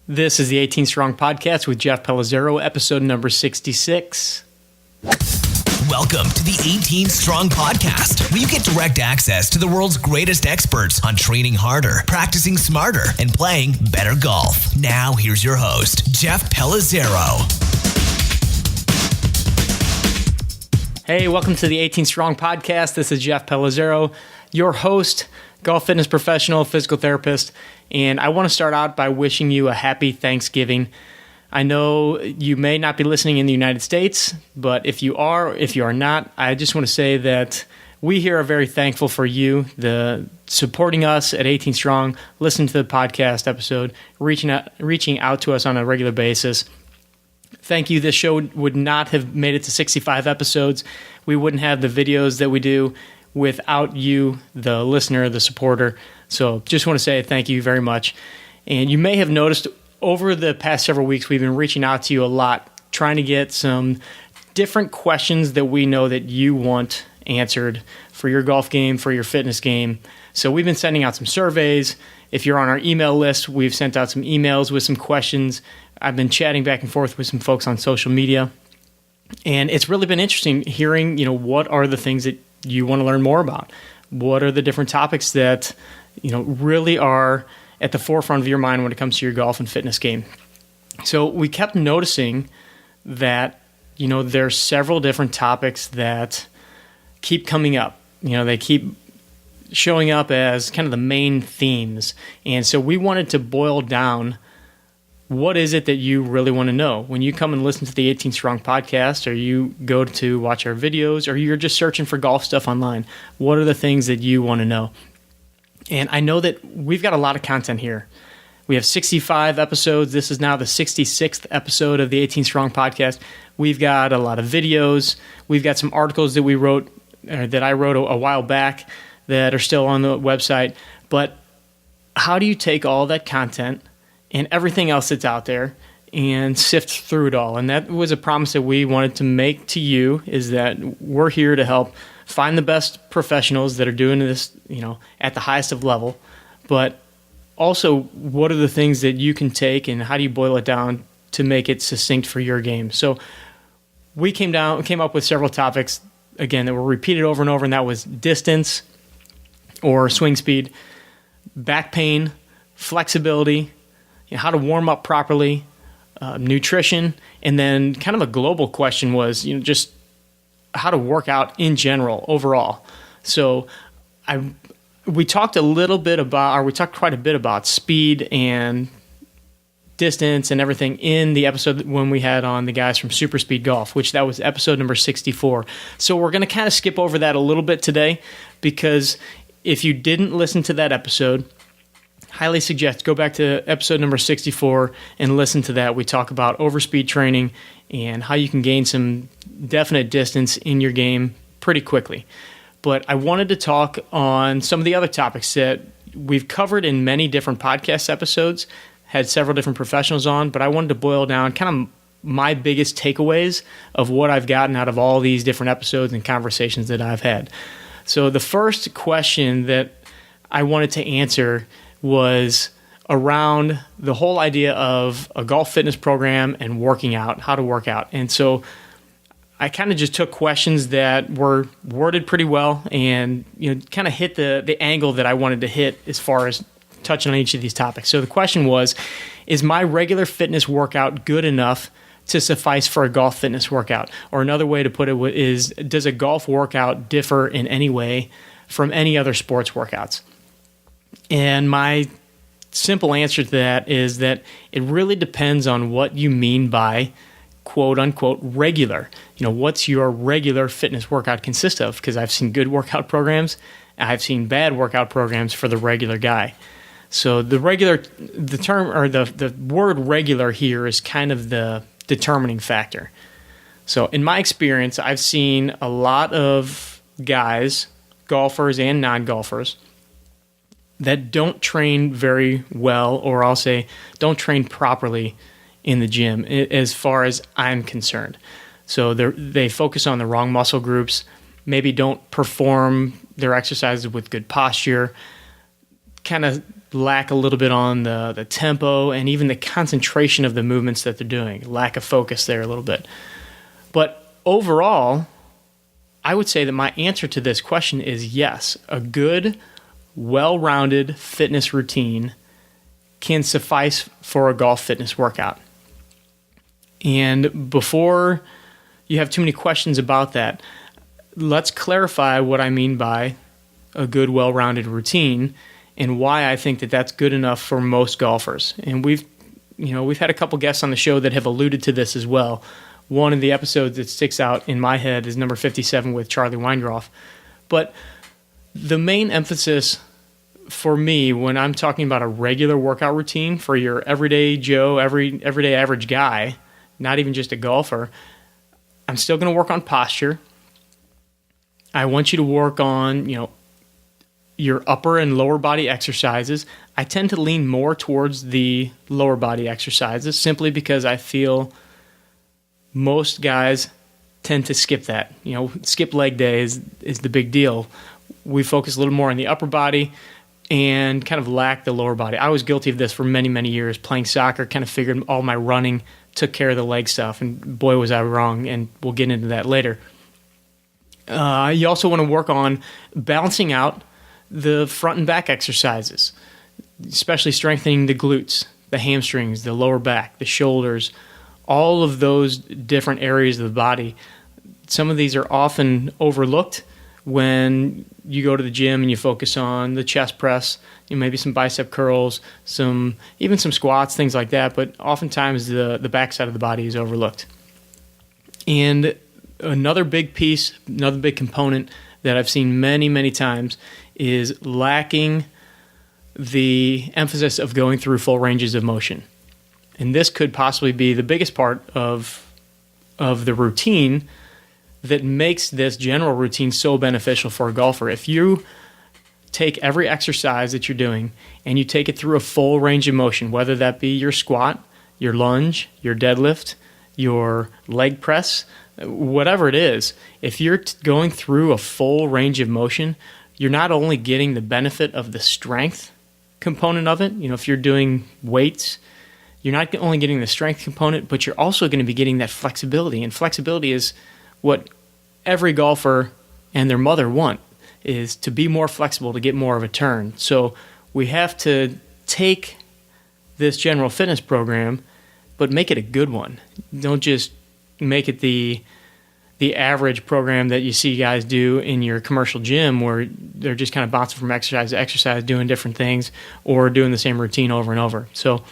This is the 18 Strong Podcast with Jeff Pellizzero, episode number 66. Welcome to the 18 Strong Podcast, where you get direct access to the world's greatest experts on training harder, practicing smarter, and playing better golf. Now, here's your host, Jeff Pellizzero. Hey, welcome to the 18 Strong Podcast. This is Jeff Pellizzero, your host, golf fitness professional, physical therapist, and I want to start out by wishing you a happy Thanksgiving. I know you may not be listening in the United States, but if you are not, I just want to say that we here are very thankful for you, supporting us at 18 Strong, listening to the podcast episode, reaching out to us on a regular basis. Thank you. This show would not have made it to 65 episodes. We wouldn't have the videos that we do without you, the listener, the supporter. So just want to say thank you very much. And you may have noticed over the past several weeks, we've been reaching out to you a lot, trying to get some different questions that we know that you want answered for your golf game, for your fitness game. So we've been sending out some surveys. If you're on our email list, we've sent out some emails with some questions. I've been chatting back and forth with some folks on social media. And it's really been interesting hearing, what are the things that you want to learn more about? What are the different topics that, really are at the forefront of your mind when it comes to your golf and fitness game? So we kept noticing that, there's several different topics that keep coming up. They keep showing up as kind of the main themes. And so we wanted to boil down, what is it that you really want to know? When you come and listen to the 18 Strong Podcast, or you go to watch our videos, or you're just searching for golf stuff online, what are the things that you want to know? And I know that we've got a lot of content here. We have 65 episodes. This is now the 66th episode of the 18 Strong Podcast. We've got a lot of videos. We've got some articles that I wrote a while back that are still on the website. But how do you take all that content and everything else that's out there and sift through it all? And that was a promise that we wanted to make to you, is that we're here to help find the best professionals that are doing this, at the highest of level. But also, what are the things that you can take and how do you boil it down to make it succinct for your game? So we came up with several topics, again, that were repeated over and over, and that was distance or swing speed, back pain, flexibility, how to warm up properly, nutrition, and then kind of a global question was, just how to work out in general, overall. So we talked quite a bit about speed and distance and everything in the episode when we had on the guys from Super Speed Golf, which that was episode number 64. So we're going to kind of skip over that a little bit today, because if you didn't listen to that episode, highly suggest go back to episode number 64 and listen to that. We talk about overspeed training and how you can gain some definite distance in your game pretty quickly. But I wanted to talk on some of the other topics that we've covered in many different podcast episodes, had several different professionals on, but I wanted to boil down kind of my biggest takeaways of what I've gotten out of all these different episodes and conversations that I've had. So the first question that I wanted to answer was around the whole idea of a golf fitness program and working out, how to work out. And so I kind of just took questions that were worded pretty well and kind of hit the angle that I wanted to hit as far as touching on each of these topics. So the question was, is my regular fitness workout good enough to suffice for a golf fitness workout? Or another way to put it is, does a golf workout differ in any way from any other sports workouts? And my simple answer to that is that it really depends on what you mean by quote unquote regular. What's your regular fitness workout consist of? Because I've seen good workout programs, I've seen bad workout programs for the regular guy. So the word regular here is kind of the determining factor. So in my experience, I've seen a lot of guys, golfers and non-golfers, that don't train very well, or I'll say don't train properly in the gym as far as I'm concerned. So they focus on the wrong muscle groups, maybe don't perform their exercises with good posture, kind of lack a little bit on the tempo and even the concentration of the movements that they're doing. Lack of focus there a little bit. But overall, I would say that my answer to this question is yes. A good, well-rounded fitness routine can suffice for a golf fitness workout. And before you have too many questions about that, let's clarify what I mean by a good, well-rounded routine and why I think that that's good enough for most golfers. And we've had a couple guests on the show that have alluded to this as well. One of the episodes that sticks out in my head is number 57 with Charlie Weingroff. But the main emphasis for me when I'm talking about a regular workout routine for your everyday Joe, everyday average guy, not even just a golfer, I'm still going to work on posture. I want you to work on, your upper and lower body exercises. I tend to lean more towards the lower body exercises simply because I feel most guys tend to skip that. Skip leg day is the big deal. We focus a little more on the upper body and kind of lack the lower body. I was guilty of this for many, many years. Playing soccer, kind of figured all my running took care of the leg stuff, and boy was I wrong, and we'll get into that later. You also want to work on balancing out the front and back exercises, especially strengthening the glutes, the hamstrings, the lower back, the shoulders, all of those different areas of the body. Some of these are often overlooked when you go to the gym and you focus on the chest press, maybe some bicep curls, even some squats, things like that, but oftentimes the backside of the body is overlooked. And another big component that I've seen many, many times is lacking the emphasis of going through full ranges of motion. And this could possibly be the biggest part of the routine that makes this general routine so beneficial for a golfer. If you take every exercise that you're doing and you take it through a full range of motion, whether that be your squat, your lunge, your deadlift, your leg press, whatever it is, if you're going through a full range of motion, you're not only getting the benefit of the strength component of it. If you're doing weights, you're not only getting the strength component, but you're also going to be getting that flexibility. And flexibility is what every golfer and their mother want, is to be more flexible, to get more of a turn. So we have to take this general fitness program, but make it a good one. Don't just make it the average program that you see guys do in your commercial gym where they're just kind of bouncing from exercise to exercise, doing different things or doing the same routine over and over. So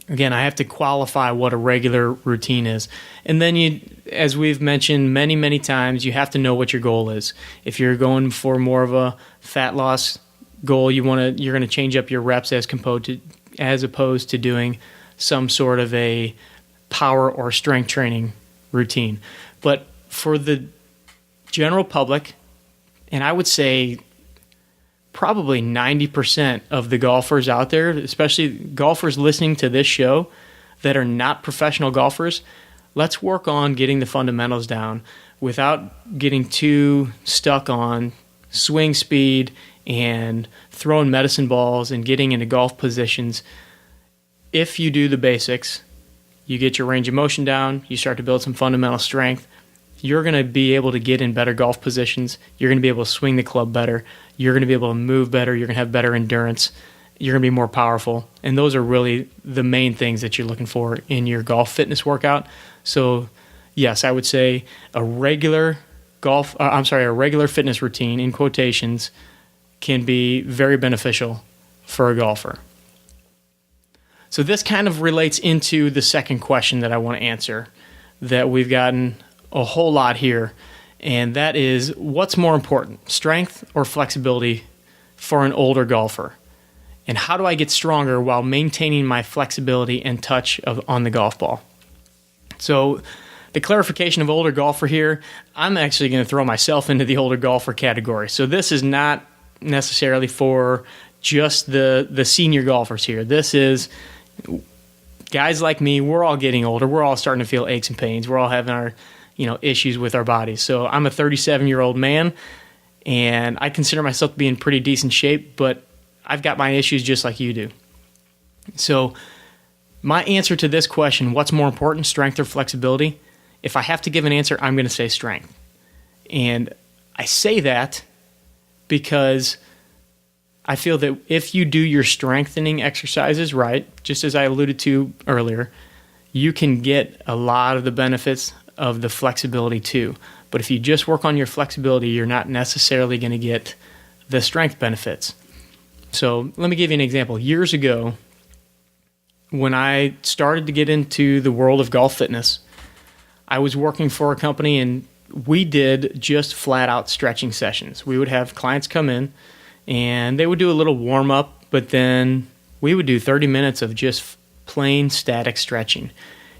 again, I have to qualify what a regular routine is. And then as we've mentioned many, many times, you have to know what your goal is. If you're going for more of a fat loss goal, you're going to change up your reps as opposed to doing some sort of a power or strength training routine. But for the general public, and I would say probably 90% of the golfers out there, especially golfers listening to this show that are not professional golfers, let's work on getting the fundamentals down without getting too stuck on swing speed and throwing medicine balls and getting into golf positions. If you do the basics, you get your range of motion down, you start to build some fundamental strength, you're going to be able to get in better golf positions, you're going to be able to swing the club better, you're going to be able to move better, you're going to have better endurance, you're going to be more powerful. And those are really the main things that you're looking for in your golf fitness workout. So yes, I would say a regular fitness routine, in quotations, can be very beneficial for a golfer. So this kind of relates into the second question that I want to answer that we've gotten a whole lot here, and that is, what's more important, strength or flexibility for an older golfer? And how do I get stronger while maintaining my flexibility and touch on the golf ball? So the clarification of older golfer here, I'm actually going to throw myself into the older golfer category. So this is not necessarily for just the senior golfers here. This is guys like me. We're all getting older. We're all starting to feel aches and pains. We're all having our issues with our bodies. So I'm a 37-year-old man, and I consider myself to be in pretty decent shape, but I've got my issues just like you do. So my answer to this question, what's more important, strength or flexibility? If I have to give an answer, I'm going to say strength. And I say that because I feel that if you do your strengthening exercises right, just as I alluded to earlier, you can get a lot of the benefits of the flexibility too. But if you just work on your flexibility, you're not necessarily going to get the strength benefits. So let me give you an example. Years ago, when I started to get into the world of golf fitness, I was working for a company and we did just flat out stretching sessions. We would have clients come in and they would do a little warm up, but then we would do 30 minutes of just plain static stretching.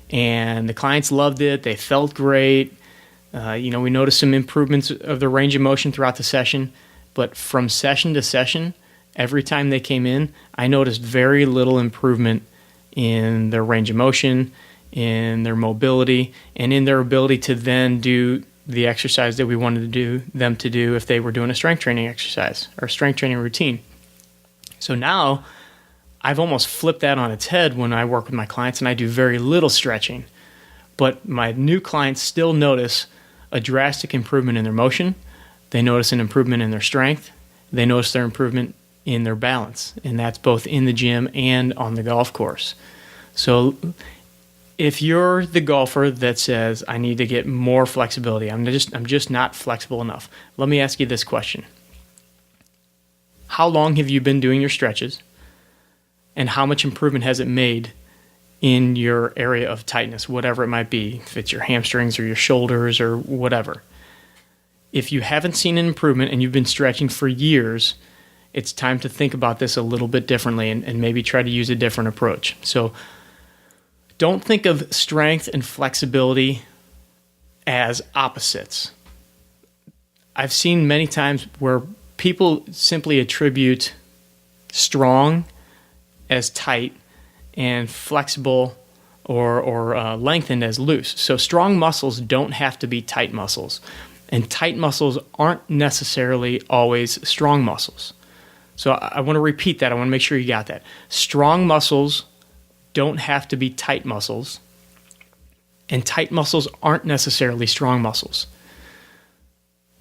And the clients loved it. They felt great. We noticed some improvements of the range of motion throughout the session. But from session to session, every time they came in, I noticed very little improvement in their range of motion, in their mobility, and in their ability to then do the exercise that we wanted them to do if they were doing a strength training exercise or strength training routine. So now I've almost flipped that on its head when I work with my clients and I do very little stretching. But my new clients still notice a drastic improvement in their motion. They notice an improvement in their strength. They notice their improvement in their balance. And that's both in the gym and on the golf course. So if you're the golfer that says, I need to get more flexibility, I'm just not flexible enough, let me ask you this question. How long have you been doing your stretches? And how much improvement has it made in your area of tightness, whatever it might be, if it's your hamstrings or your shoulders or whatever? If you haven't seen an improvement and you've been stretching for years, it's time to think about this a little bit differently and maybe try to use a different approach. So don't think of strength and flexibility as opposites. I've seen many times where people simply attribute strong as tight and flexible or lengthened as loose. So strong muscles don't have to be tight muscles. And tight muscles aren't necessarily always strong muscles. So I want to repeat that. I want to make sure you got that. Strong muscles don't have to be tight muscles, and tight muscles aren't necessarily strong muscles.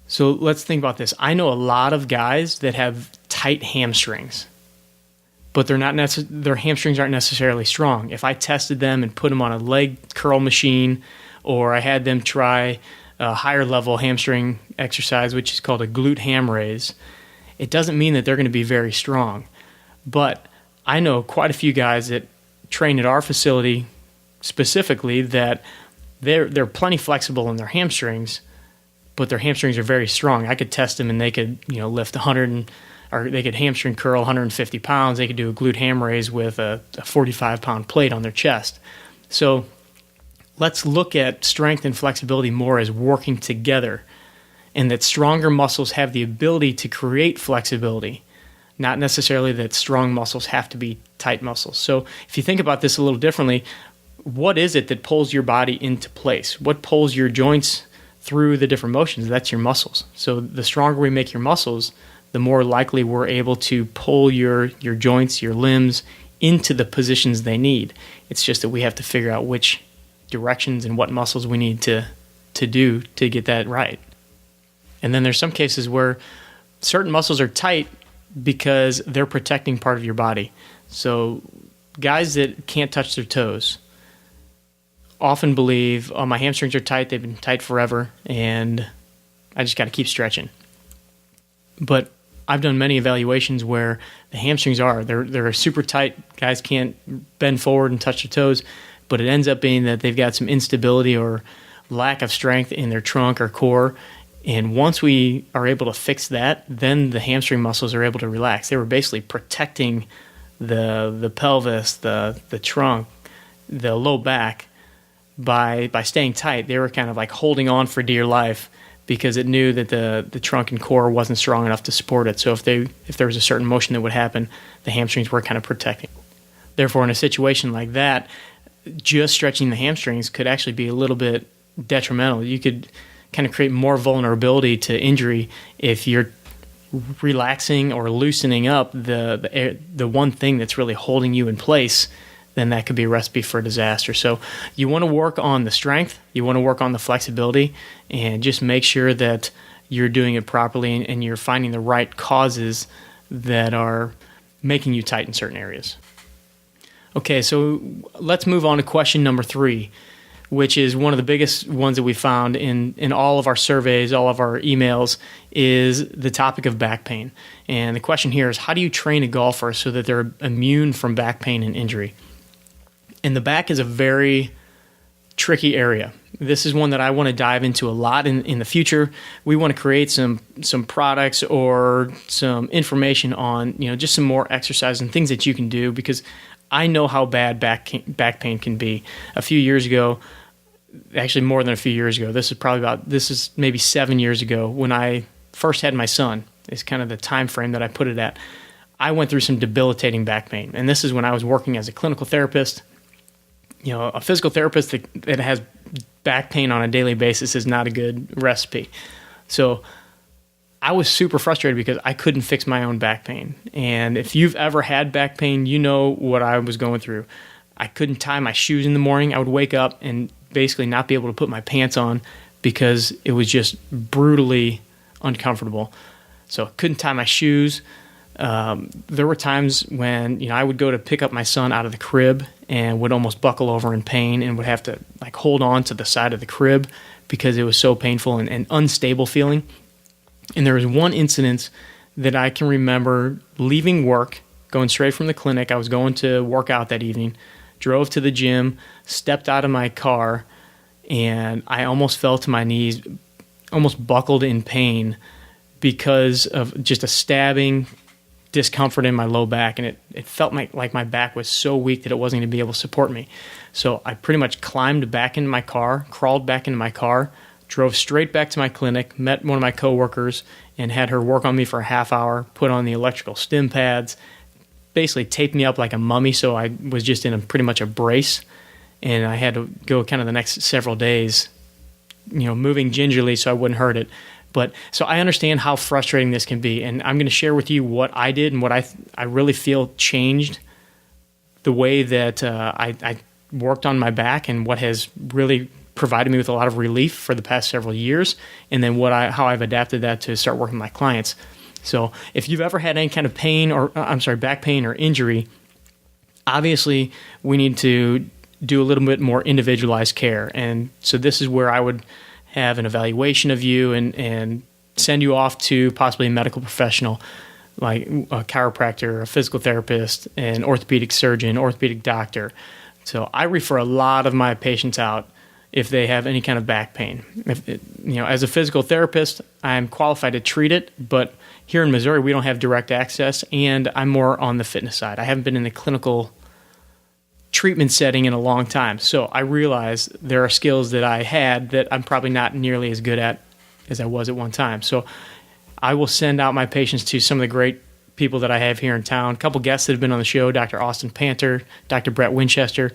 So let's think about this. I know a lot of guys that have tight hamstrings, but their hamstrings aren't necessarily strong. If I tested them and put them on a leg curl machine, or I had them try a higher level hamstring exercise, which is called a glute ham raise, it doesn't mean that they're going to be very strong. But I know quite a few guys that train at our facility specifically that they're plenty flexible in their hamstrings, but their hamstrings are very strong. I could test them and they could lift 100 or they could hamstring curl 150 pounds. They could do a glute ham raise with a 45-pound plate on their chest. So let's look at strength and flexibility more as working together, and that stronger muscles have the ability to create flexibility, not necessarily that strong muscles have to be tight muscles. So if you think about this a little differently, what is it that pulls your body into place? What pulls your joints through the different motions? That's your muscles. So the stronger we make your muscles, the more likely we're able to pull your joints, your limbs into the positions they need. It's just that we have to figure out which directions and what muscles we need to do to get that right. And then there's some cases where certain muscles are tight because they're protecting part of your body. So guys that can't touch their toes often believe, oh, my hamstrings are tight, they've been tight forever, and I just got to keep stretching. But I've done many evaluations where the hamstrings they're super tight, guys can't bend forward and touch their toes, but it ends up being that they've got some instability or lack of strength in their trunk or core. And once we are able to fix that, then the hamstring muscles are able to relax. They were basically protecting the pelvis, the trunk, the low back by staying tight. They were kind of like holding on for dear life because it knew that the trunk and core wasn't strong enough to support it. So if there was a certain motion that would happen, the hamstrings were kind of protecting. Therefore, in a situation like that, just stretching the hamstrings could actually be a little bit detrimental. You could kind of create more vulnerability to injury if you're relaxing or loosening up the one thing that's really holding you in place, then that could be a recipe for disaster. So you want to work on the strength, you want to work on the flexibility, and just make sure that you're doing it properly and you're finding the right causes that are making you tight in certain areas. Okay, so let's move on to question number 3, which is one of the biggest ones that we found in all of our surveys, all of our emails, is the topic of back pain. And the question here is, how do you train a golfer so that they're immune from back pain and injury? And the back is a very tricky area. This is one that I want to dive into a lot in the future. We want to create some products or some information on, just some more exercise and things that you can do, because I know how bad back pain can be. A few years ago, actually more than a few years ago, this is maybe 7 years ago, when I first had my son, is kind of the time frame that I put it at. I went through some debilitating back pain. And this is when I was working as a clinical therapist. A physical therapist that has back pain on a daily basis is not a good recipe. So I was super frustrated because I couldn't fix my own back pain. And if you've ever had back pain, you know what I was going through. I couldn't tie my shoes in the morning. I would wake up and basically not be able to put my pants on because it was just brutally uncomfortable. So I couldn't tie my shoes. There were times when I would go to pick up my son out of the crib and would almost buckle over in pain and would have to hold on to the side of the crib because it was so painful and unstable feeling. And there was one incident that I can remember leaving work, going straight from the clinic. I was going to work out that evening, drove to the gym, stepped out of my car, and I almost fell to my knees, almost buckled in pain because of just a stabbing discomfort in my low back, and it felt like my back was so weak that it wasn't going to be able to support me. So I pretty much climbed back into my car, crawled back into my car, drove straight back to my clinic, met one of my coworkers, and had her work on me for a half hour, put on the electrical stim pads, basically taped me up like a mummy, so I was just in pretty much a brace, and I had to go kind of the next several days, moving gingerly so I wouldn't hurt it. But so I understand how frustrating this can be, and I'm going to share with you what I did and what I really feel changed the way that I worked on my back, and what has really provided me with a lot of relief for the past several years, and then how I've adapted that to start working with my clients. So if you've ever had any kind of back pain or injury, obviously we need to do a little bit more individualized care. And so this is where I would have an evaluation of you and send you off to possibly a medical professional like a chiropractor, a physical therapist, an orthopedic surgeon, orthopedic doctor. So I refer a lot of my patients out if they have any kind of back pain. As a physical therapist, I'm qualified to treat it, but here in Missouri, we don't have direct access, and I'm more on the fitness side. I haven't been in the clinical treatment setting in a long time. So I realize there are skills that I had that I'm probably not nearly as good at as I was at one time. So I will send out my patients to some of the great people that I have here in town. A couple guests that have been on the show, Dr. Austin Panter, Dr. Brett Winchester,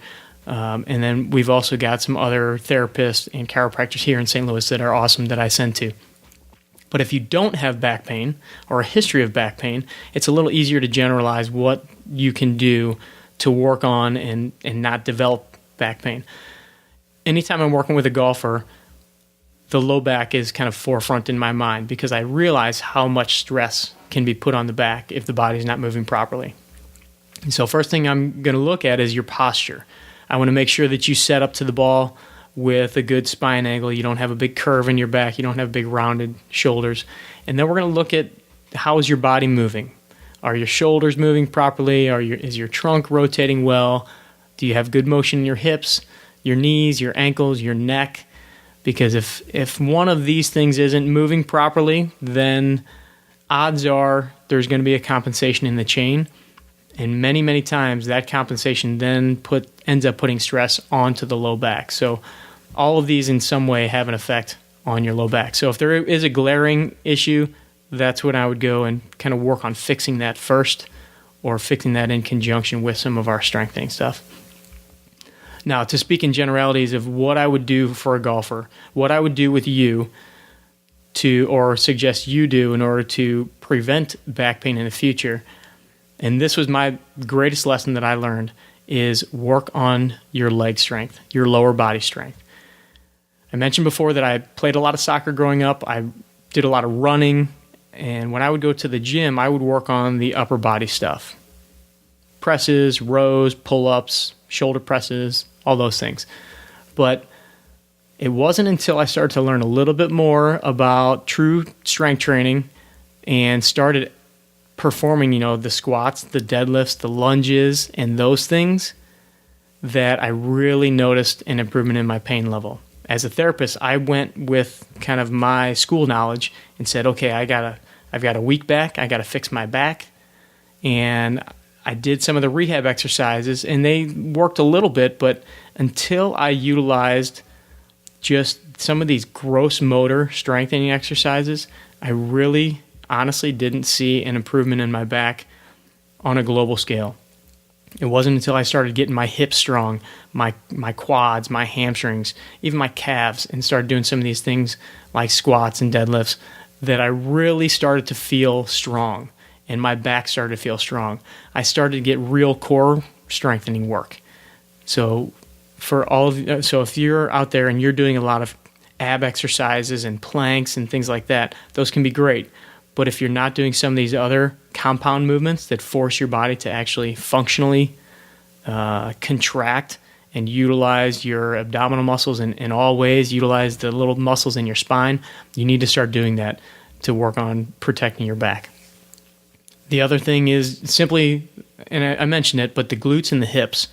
and then we've also got some other therapists and chiropractors here in St. Louis that are awesome that I send to. But if you don't have back pain or a history of back pain, it's a little easier to generalize what you can do to work on and not develop back pain. Anytime I'm working with a golfer, the low back is kind of forefront in my mind because I realize how much stress can be put on the back if the body's not moving properly. And so first thing I'm going to look at is your posture. I want to make sure that you set up to the ball with a good spine angle. You don't have a big curve in your back. You don't have big rounded shoulders. And then we're going to look at how is your body moving. Are your shoulders moving properly? Is your trunk rotating well? Do you have good motion in your hips, your knees, your ankles, your neck? Because if one of these things isn't moving properly, then odds are there's going to be a compensation in the chain. And many, many times that compensation then ends up putting stress onto the low back. So all of these in some way have an effect on your low back. So if there is a glaring issue, that's when I would go and kind of work on fixing that first, or fixing that in conjunction with some of our strengthening stuff. Now, to speak in generalities of what I would do for a golfer, what I would do with you or suggest you do in order to prevent back pain in the future. And this was my greatest lesson that I learned, is work on your leg strength, your lower body strength. I mentioned before that I played a lot of soccer growing up. I did a lot of running. And when I would go to the gym, I would work on the upper body stuff. Presses, rows, pull-ups, shoulder presses, all those things. But it wasn't until I started to learn a little bit more about true strength training and started performing, the squats, the deadlifts, the lunges, and those things, that I really noticed an improvement in my pain level. As a therapist, I went with kind of my school knowledge and said, okay, I've got a weak back, I got to fix my back. And I did some of the rehab exercises, and they worked a little bit, but until I utilized just some of these gross motor strengthening exercises, I really honestly didn't see an improvement in my back on a global scale. It wasn't until I started getting my hips strong, my quads, my hamstrings, even my calves, and started doing some of these things like squats and deadlifts, that I really started to feel strong, and my back started to feel strong. I started to get real core strengthening work. So if you're out there and you're doing a lot of ab exercises and planks and things like that, those can be great. But if you're not doing some of these other compound movements that force your body to actually functionally contract and utilize your abdominal muscles in all ways, utilize the little muscles in your spine, you need to start doing that to work on protecting your back. The other thing is simply, and I mentioned it, but the glutes and the hips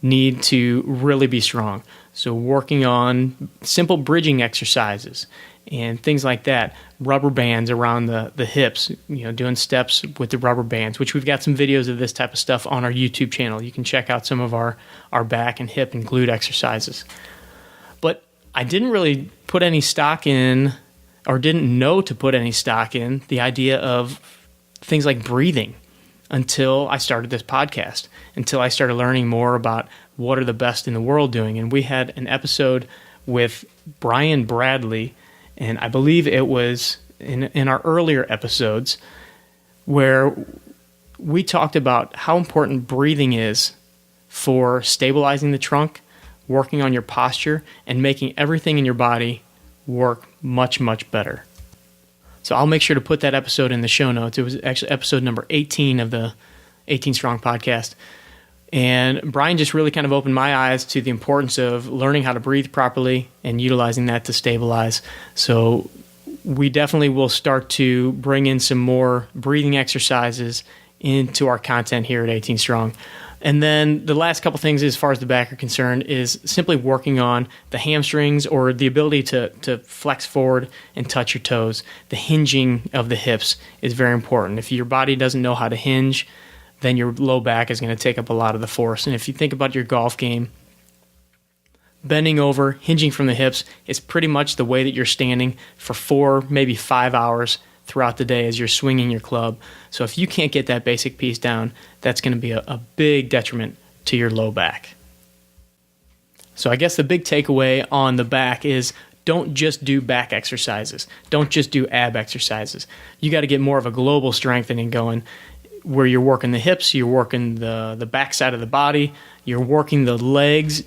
need to really be strong. So working on simple bridging exercises and things like that, rubber bands around the hips, doing steps with the rubber bands, which we've got some videos of this type of stuff on our YouTube channel. You can check out some of our back and hip and glute exercises. But I didn't really put any stock in, or didn't know to put any stock in, the idea of things like breathing until I started this podcast, until I started learning more about what are the best in the world doing. And we had an episode with Brian Bradley, and I believe it was in our earlier episodes, where we talked about how important breathing is for stabilizing the trunk, working on your posture, and making everything in your body work much, much better. So I'll make sure to put that episode in the show notes. It was actually episode number 18 of the 18 Strong podcast. And Brian just really kind of opened my eyes to the importance of learning how to breathe properly and utilizing that to stabilize. So we definitely will start to bring in some more breathing exercises into our content here at 18 Strong. And then the last couple things as far as the back are concerned is simply working on the hamstrings, or the ability to flex forward and touch your toes. The hinging of the hips is very important. If your body doesn't know how to hinge, then your low back is going to take up a lot of the force. And if you think about your golf game, bending over, hinging from the hips is pretty much the way that you're standing for 4, maybe 5 hours throughout the day as you're swinging your club. So if you can't get that basic piece down, that's going to be a big detriment to your low back. So I guess the big takeaway on the back is, don't just do back exercises. Don't just do ab exercises. You got to get more of a global strengthening going, where you're working the hips, you're working the back side of the body, you're working the legs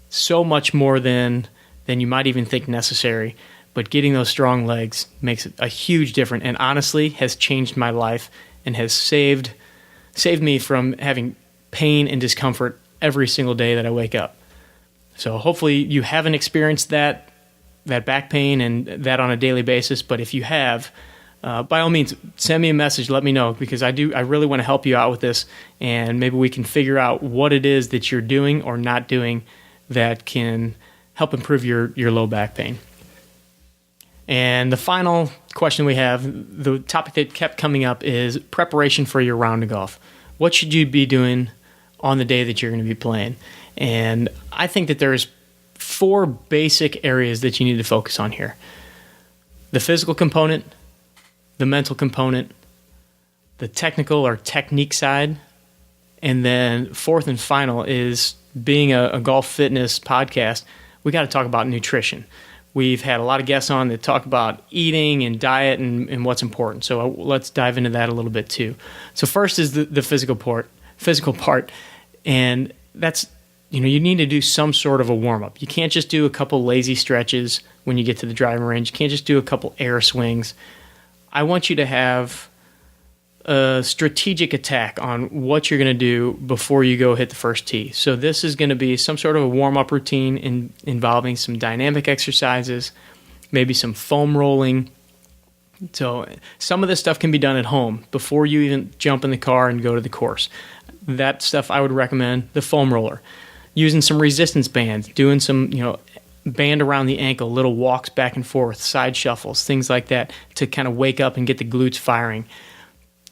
so much more than you might even think necessary. But getting those strong legs makes a huge difference, and honestly has changed my life and has saved me from having pain and discomfort every single day that I wake up. So hopefully you haven't experienced that back pain and that on a daily basis, but if you have, by all means, send me a message, let me know, because I really want to help you out with this, and maybe we can figure out what it is that you're doing or not doing that can help improve your low back pain. And the final question we have, the topic that kept coming up, is preparation for your round of golf. What should you be doing on the day that you're going to be playing? And I think that there's 4 basic areas that you need to focus on here. The physical component, the mental component, the technical or technique side, and then fourth and final is, being a golf fitness podcast, we got to talk about nutrition. We've had a lot of guests on that talk about eating and diet and what's important. So let's dive into that a little bit too. So first is the physical part, and that's, you need to do some sort of a warm-up. You can't just do a couple lazy stretches when you get to the driving range. You can't just do a couple air swings. I want you to have a strategic attack on what you're going to do before you go hit the first tee. So this is going to be some sort of a warm-up routine involving some dynamic exercises, maybe some foam rolling. So some of this stuff can be done at home before you even jump in the car and go to the course. That stuff I would recommend, the foam roller. Using some resistance bands, doing some, band around the ankle, little walks back and forth, side shuffles, things like that to kind of wake up and get the glutes firing.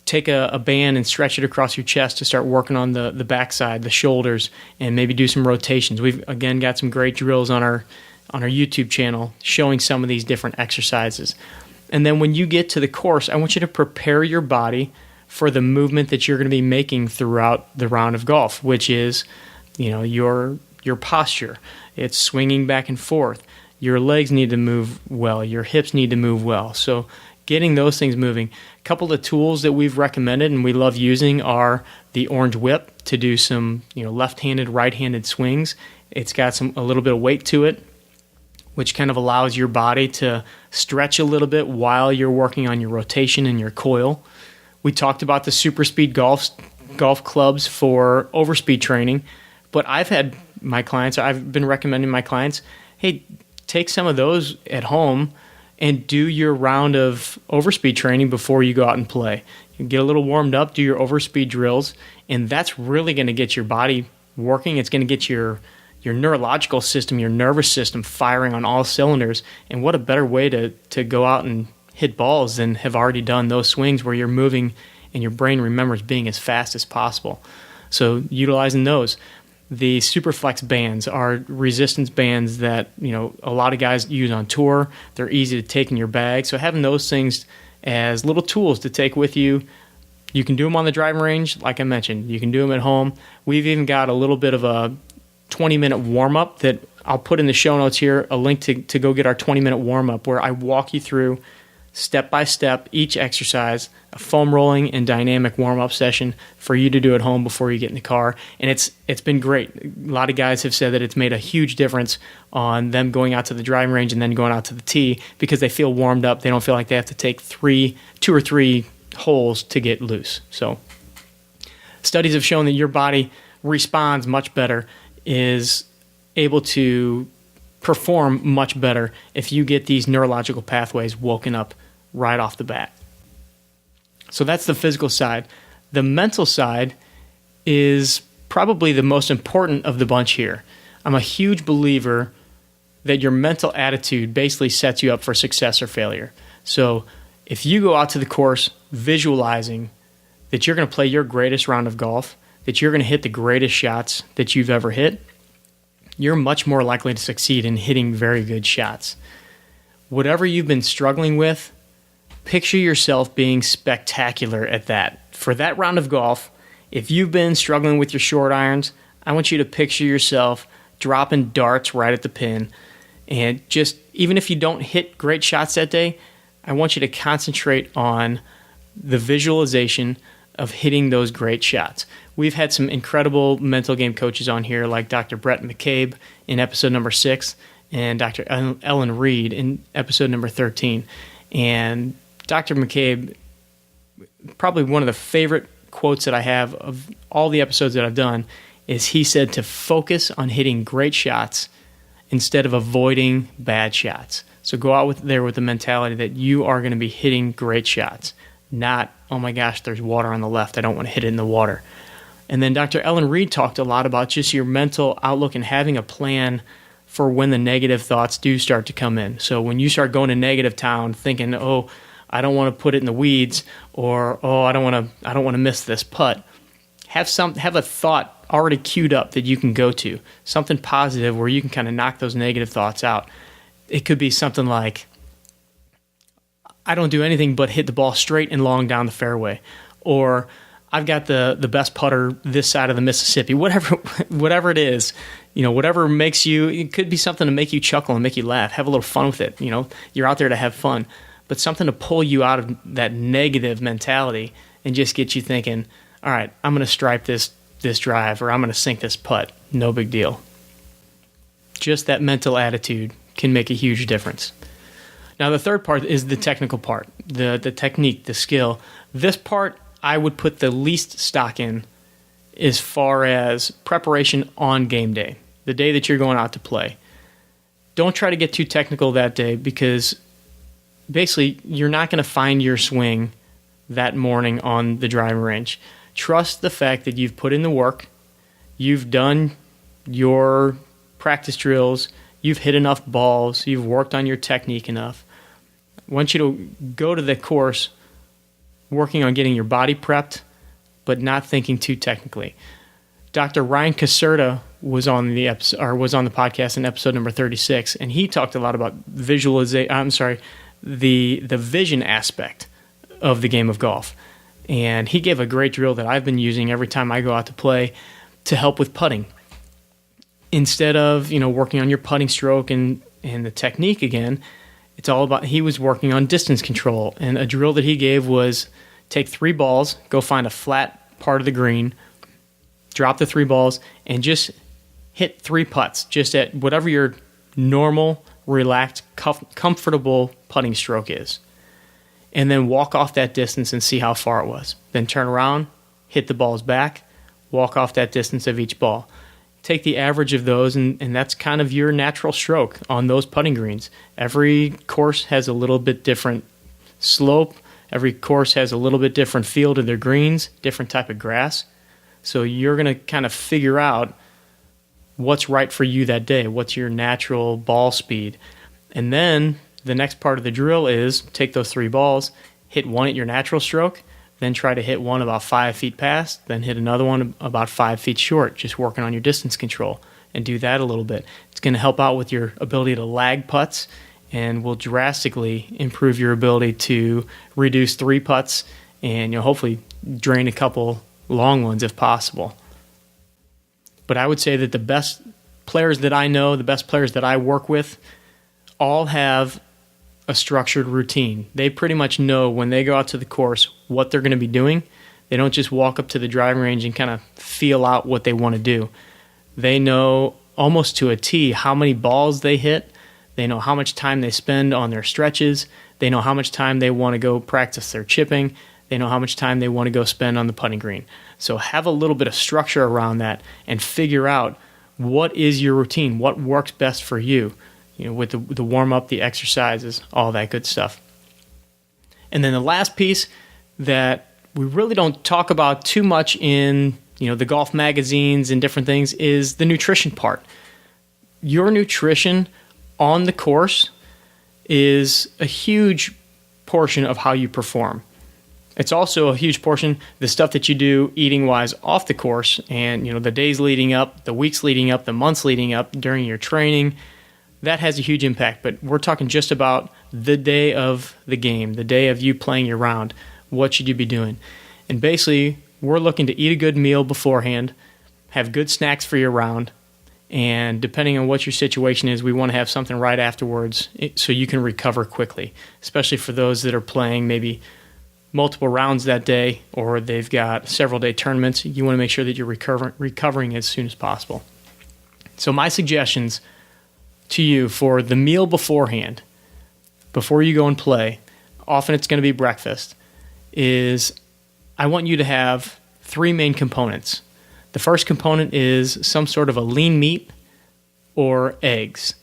Take a band and stretch it across your chest to start working on the backside, the shoulders, and maybe do some rotations. We've, again, got some great drills on our YouTube channel showing some of these different exercises. And then when you get to the course, I want you to prepare your body for the movement that you're going to be making throughout the round of golf, which is, your posture. It's swinging back and forth. Your legs need to move well. Your hips need to move well. So getting those things moving. A couple of tools that we've recommended and we love using are the orange whip to do some, left-handed, right-handed swings. It's got a little bit of weight to it, which kind of allows your body to stretch a little bit while you're working on your rotation and your coil. We talked about the super speed golf clubs for overspeed training, but I've been recommending my clients, hey, take some of those at home and do your round of overspeed training before you go out and play. You get a little warmed up, do your overspeed drills, and that's really going to get your body working. It's going to get your neurological system, your nervous system firing on all cylinders. And what a better way to go out and hit balls than have already done those swings where you're moving and your brain remembers being as fast as possible. So utilizing those. The Superflex bands are resistance bands that, a lot of guys use on tour. They're easy to take in your bag. So having those things as little tools to take with you. You can do them on the driving range, like I mentioned. You can do them at home. We've even got a little bit of a 20-minute warm-up that I'll put in the show notes here, a link to go get our 20-minute warm-up where I walk you through step-by-step each exercise, a foam rolling and dynamic warm-up session for you to do at home before you get in the car. And it's been great. A lot of guys have said that it's made a huge difference on them going out to the driving range and then going out to the tee because they feel warmed up. They don't feel like they have to take two or three holes to get loose. So studies have shown that your body responds much better, is able to perform much better if you get these neurological pathways woken up right off the bat. So that's the physical side. The mental side is probably the most important of the bunch here. I'm a huge believer that your mental attitude basically sets you up for success or failure. So if you go out to the course visualizing that you're going to play your greatest round of golf, that you're going to hit the greatest shots that you've ever hit, you're much more likely to succeed in hitting very good shots. Whatever you've been struggling with, picture yourself being spectacular at that. For that round of golf, if you've been struggling with your short irons, I want you to picture yourself dropping darts right at the pin. And just, even if you don't hit great shots that day, I want you to concentrate on the visualization of hitting those great shots. We've had some incredible mental game coaches on here like Dr. Brett McCabe in episode number 6 and Dr. Ellen Reed in episode number 13. And Dr. McCabe, probably one of the favorite quotes that I have of all the episodes that I've done, is he said to focus on hitting great shots instead of avoiding bad shots. So go out there with the mentality that you are going to be hitting great shots, not, oh my gosh, there's water on the left, I don't want to hit it in the water. And then Dr. Ellen Reed talked a lot about just your mental outlook and having a plan for when the negative thoughts do start to come in. So when you start going to negative town thinking, oh, I don't want to put it in the weeds, or oh, I don't want to miss this putt. Have a thought already queued up that you can go to, something positive where you can kind of knock those negative thoughts out. It could be something like, I don't do anything but hit the ball straight and long down the fairway, or I've got the best putter this side of the Mississippi, whatever it is, whatever makes you, it could be something to make you chuckle and make you laugh, have a little fun with it. You're out there to have fun, but something to pull you out of that negative mentality and just get you thinking, all right, I'm going to stripe this drive, or I'm going to sink this putt. No big deal. Just that mental attitude can make a huge difference. Now, the third part is the technical part, the technique, the skill. This part I would put the least stock in as far as preparation on game day, the day that you're going out to play. Don't try to get too technical that day, because basically you're not going to find your swing that morning on the driving range. Trust the fact that you've put in the work, you've done your practice drills, you've hit enough balls, you've worked on your technique enough. I want you to go to the course working on getting your body prepped, but not thinking too technically. Dr. Ryan Caserta was on the podcast in episode number 36, and he talked a lot about the vision aspect of the game of golf. And he gave a great drill that I've been using every time I go out to play to help with putting. Instead of, working on your putting stroke and the technique again, it's all about, he was working on distance control. And a drill that he gave was take 3 balls, go find a flat part of the green, drop the 3 balls, and just hit 3 putts, just at whatever your normal, relaxed, comfortable putting stroke is. And then walk off that distance and see how far it was. Then turn around, hit the balls back, walk off that distance of each ball. Take the average of those, and that's kind of your natural stroke on those putting greens. Every course has a little bit different slope. Every course has a little bit different feel to their greens, different type of grass. So you're going to kind of figure out what's right for you that day, what's your natural ball speed. And then the next part of the drill is take those 3 balls, hit one at your natural stroke, then try to hit one about 5 feet past, then hit another one about 5 feet short, just working on your distance control, and do that a little bit. It's going to help out with your ability to lag putts and will drastically improve your ability to reduce 3 putts and hopefully drain a couple long ones if possible. But I would say that the best players that I know, the best players that I work with, all have a structured routine. They pretty much know when they go out to the course what they're going to be doing. They don't just walk up to the driving range and kind of feel out what they want to do. They know almost to a T how many balls they hit. They know how much time they spend on their stretches. They know how much time they want to go practice their chipping. They know how much time they want to go spend on the putting green. So have a little bit of structure around that and figure out what is your routine, what works best for you. With the warm-up, the exercises, all that good stuff. And then the last piece that we really don't talk about too much in the golf magazines and different things is the nutrition part. Your nutrition on the course is a huge portion of how you perform. It's also a huge portion, the stuff that you do eating-wise off the course, and the days leading up, the weeks leading up, the months leading up during your training. That has a huge impact, but we're talking just about the day of the game, the day of you playing your round. What should you be doing? And basically, we're looking to eat a good meal beforehand, have good snacks for your round, and depending on what your situation is, we want to have something right afterwards so you can recover quickly, especially for those that are playing maybe multiple rounds that day or they've got several-day tournaments. You want to make sure that you're recovering as soon as possible. So my suggestions to you for the meal beforehand, before you go and play, often it's going to be breakfast, is I want you to have 3 main components. The first component is some sort of a lean meat or eggs.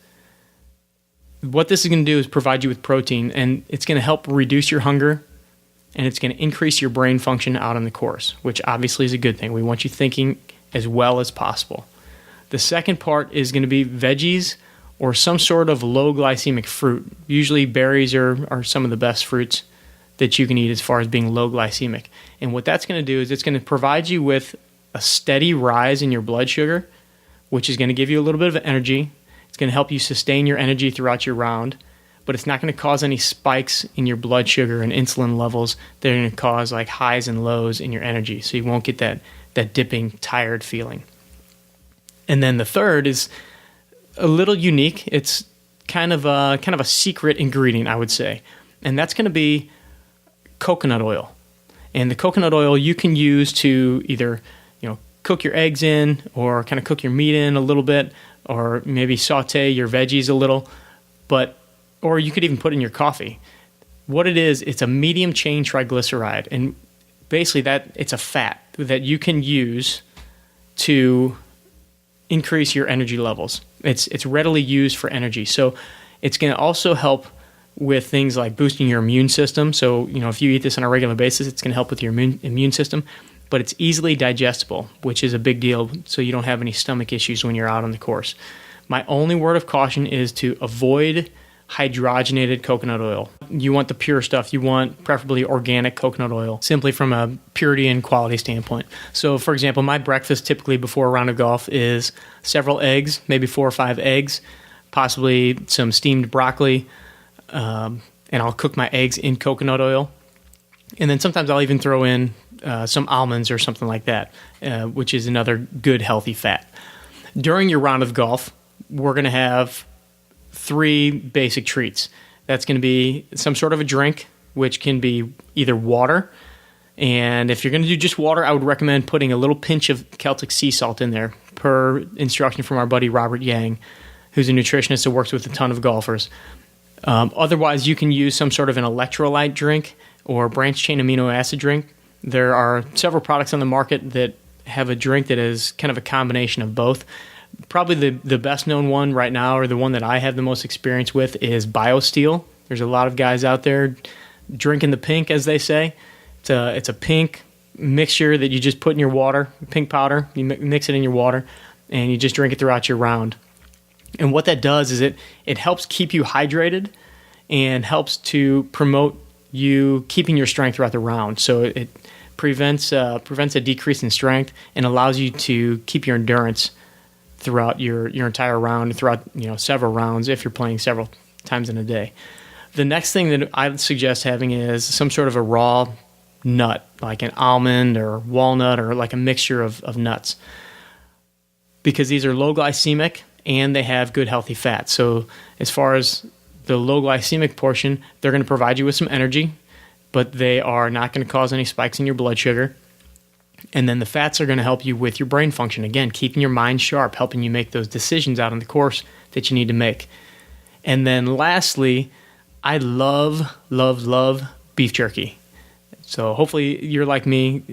What this is going to do is provide you with protein, and it's going to help reduce your hunger, and it's going to increase your brain function out on the course, which obviously is a good thing. We want you thinking as well as possible. The second part is going to be veggies or some sort of low glycemic fruit. Usually berries are some of the best fruits that you can eat as far as being low glycemic. And what that's going to do is it's going to provide you with a steady rise in your blood sugar, which is going to give you a little bit of energy. It's going to help you sustain your energy throughout your round, but it's not going to cause any spikes in your blood sugar and insulin levels that are going to cause like highs and lows in your energy. So you won't get that dipping, tired feeling. And then the third is a little unique. It's kind of a secret ingredient, I would say. And that's going to be coconut oil. And the coconut oil you can use to either, cook your eggs in, or kind of cook your meat in a little bit, or maybe saute your veggies a little, or you could even put in your coffee. What it is, it's a medium chain triglyceride, and basically it's a fat that you can use to increase your energy levels. It's readily used for energy, so it's going to also help with things like boosting your immune system. So if you eat this on a regular basis, it's going to help with your immune system. But it's easily digestible, which is a big deal, so you don't have any stomach issues when you're out on the course. My only word of caution is to avoid hydrogenated coconut oil. You want the pure stuff. You want preferably organic coconut oil, simply from a purity and quality standpoint. So, for example, my breakfast typically before a round of golf is several eggs, maybe 4 or 5 eggs, possibly some steamed broccoli, and I'll cook my eggs in coconut oil. And then sometimes I'll even throw in some almonds or something like that, which is another good healthy fat. During your round of golf, we're going to have 3 basic treats. That's going to be some sort of a drink, which can be either water, and if you're going to do just water, I would recommend putting a little pinch of Celtic sea salt in there, per instruction from our buddy Robert Yang, who's a nutritionist who works with a ton of golfers. Otherwise, you can use some sort of an electrolyte drink or branched-chain amino acid drink. There are several products on the market that have a drink that is kind of a combination of both. Probably the best-known one right now, or the one that I have the most experience with, is BioSteel. There's a lot of guys out there drinking the pink, as they say. It's a pink mixture that you just put in your water, pink powder. You mix it in your water, and you just drink it throughout your round. And what that does is it helps keep you hydrated and helps to promote you keeping your strength throughout the round. So it prevents a decrease in strength and allows you to keep your endurance throughout your entire round, throughout several rounds if you're playing several times in a day. The next thing that I would suggest having is some sort of a raw nut, like an almond or walnut, or like a mixture of nuts, because these are low glycemic and they have good healthy fats. So as far as the low glycemic portion, they're going to provide you with some energy, but they are not going to cause any spikes in your blood sugar. And then the fats are going to help you with your brain function. Again, keeping your mind sharp, helping you make those decisions out on the course that you need to make. And then lastly, I love beef jerky. So hopefully you're like me.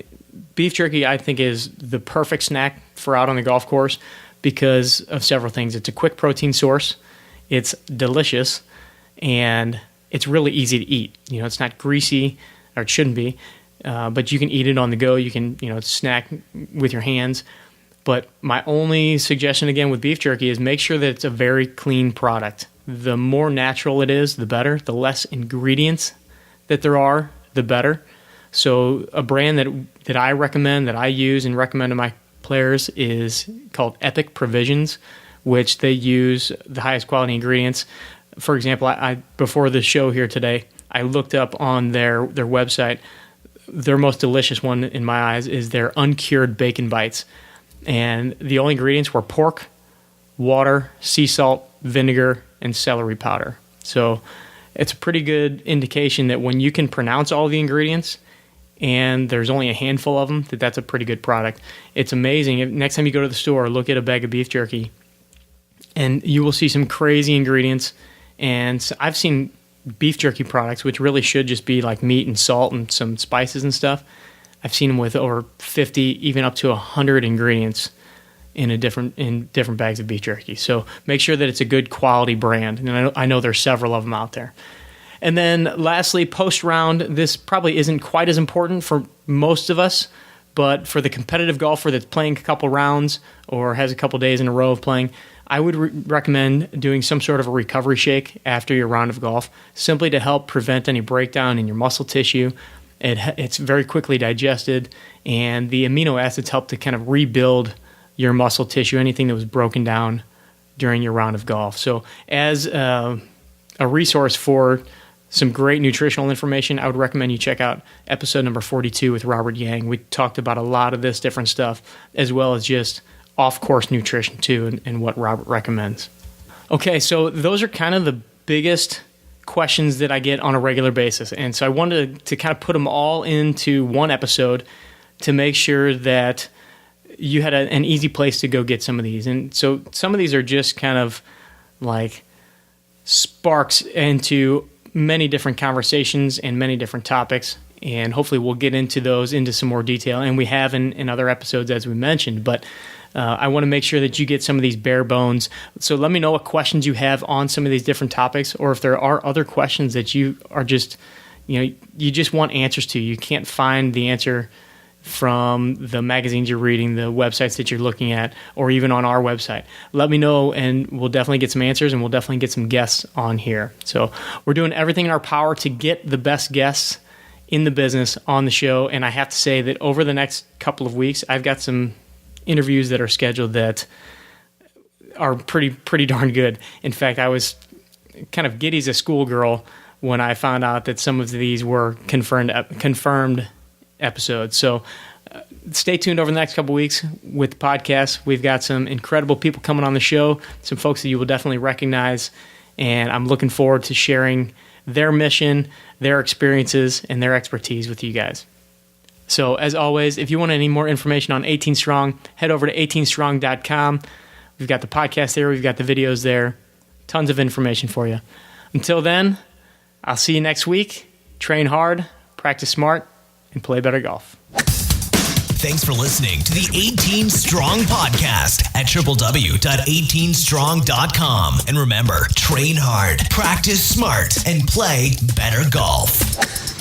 Beef jerky, I think, is the perfect snack for out on the golf course because of several things. It's a quick protein source. It's delicious. And it's really easy to eat. It's not greasy, or it shouldn't be, but you can eat it on the go. You can, snack with your hands. But my only suggestion, again, with beef jerky is make sure that it's a very clean product. The more natural it is, the better. The less ingredients that there are, the better. So a brand that I recommend, that I use and recommend to my players, is called Epic Provisions, which they use the highest quality ingredients. For example, I before the show here today, I looked up on their website. Their most delicious one, in my eyes, is their uncured bacon bites. And the only ingredients were pork, water, sea salt, vinegar, and celery powder. So it's a pretty good indication that when you can pronounce all the ingredients and there's only a handful of them, that's a pretty good product. It's amazing. Next time you go to the store, look at a bag of beef jerky, and you will see some crazy ingredients. And I've seen beef jerky products, which really should just be like meat and salt and some spices and stuff. I've seen them with over 50, even up to 100 ingredients in different bags of beef jerky. So make sure that it's a good quality brand. And I know there's several of them out there. And then lastly, post-round, this probably isn't quite as important for most of us, but for the competitive golfer that's playing a couple rounds or has a couple days in a row of playing, I would recommend doing some sort of a recovery shake after your round of golf, simply to help prevent any breakdown in your muscle tissue. It's very quickly digested, and the amino acids help to kind of rebuild your muscle tissue, anything that was broken down during your round of golf. So as a a resource for some great nutritional information, I would recommend you check out episode number 42 with Robert Yang. We talked about a lot of this different stuff, as well as just off-course nutrition too, and what Robert recommends. Okay, so those are kind of the biggest questions that I get on a regular basis. And so I wanted to kind of put them all into one episode to make sure that you had an easy place to go get some of these. And so some of these are just kind of like sparks into many different conversations and many different topics. And hopefully we'll get into those into some more detail. And we have in other episodes, as we mentioned. But I want to make sure that you get some of these bare bones. So let me know what questions you have on some of these different topics, or if there are other questions that you are just, you just want answers to. You can't find the answer from the magazines you're reading, the websites that you're looking at, or even on our website. Let me know, and we'll definitely get some answers, and we'll definitely get some guests on here. So we're doing everything in our power to get the best guests in the business on the show. And I have to say that over the next couple of weeks, I've got some interviews that are scheduled that are pretty darn good. In fact, I was kind of giddy as a schoolgirl when I found out that some of these were confirmed episodes. So stay tuned over the next couple of weeks with the podcast. We've got some incredible people coming on the show, some folks that you will definitely recognize, and I'm looking forward to sharing their mission, their experiences, and their expertise with you guys. So as always, if you want any more information on 18 Strong, head over to 18strong.com. We've got the podcast there. We've got the videos there. Tons of information for you. Until then, I'll see you next week. Train hard, practice smart, and play better golf. Thanks for listening to the 18 Strong podcast at www.18strong.com. And remember, train hard, practice smart, and play better golf.